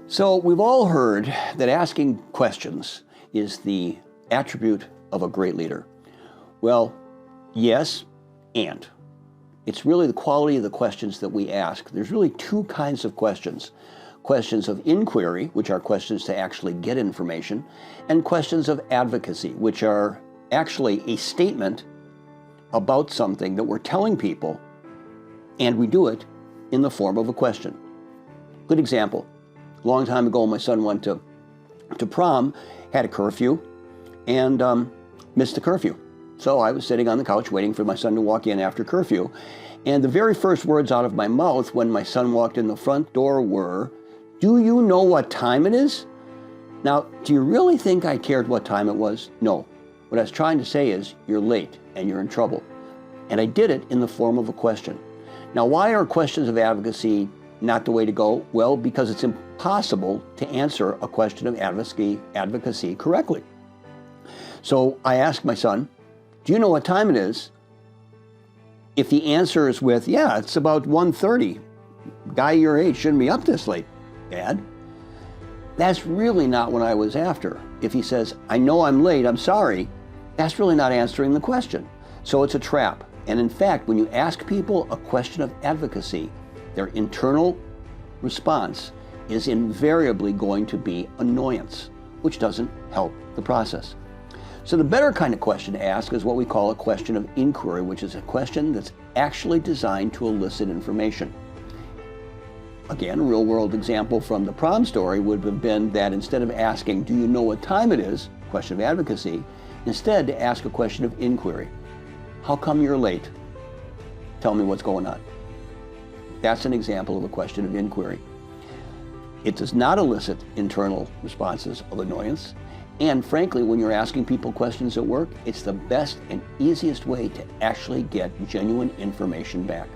So we've all heard that asking questions is the attribute of a great leader. Well, yes, and. It's really the quality of the questions that we ask. There's really two kinds of questions. Questions of inquiry, which are questions to actually get information, and questions of advocacy, which are actually a statement about something that we're telling people, and we do it in the form of a question. Good example. A long time ago, my son went to prom, had a curfew, and missed the curfew. So I was sitting on the couch waiting for my son to walk in after curfew, and the very first words out of my mouth when my son walked in the front door were, "Do you know what time it is?" Now, do you really think I cared what time it was? No. What I was trying to say is, you're late and you're in trouble. And I did it in the form of a question. Now, why are questions of advocacy not the way to go? Well, because it's impossible to answer a question of advocacy correctly. So I asked my son, "Do you know what time it is?" If he answers with, "Yeah, it's about 1:30. Guy your age shouldn't be up this late, Dad," that's really not what I was after. If he says, "I know I'm late, I'm sorry," that's really not answering the question. So it's a trap. And in fact, when you ask people a question of advocacy, their internal response is invariably going to be annoyance, which doesn't help the process. So the better kind of question to ask is what we call a question of inquiry, which is a question that's actually designed to elicit information. Again, a real-world example from the prom story would have been that instead of asking, "Do you know what time it is?" question of advocacy, instead to ask a question of inquiry. "How come you're late? Tell me what's going on." That's an example of a question of inquiry. It does not elicit internal responses of annoyance. And frankly, when you're asking people questions at work, it's the best and easiest way to actually get genuine information back.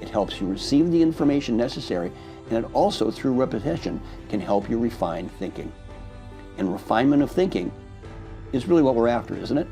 It helps you receive the information necessary, and it also, through repetition, can help you refine thinking. And refinement of thinking is really what we're after, isn't it?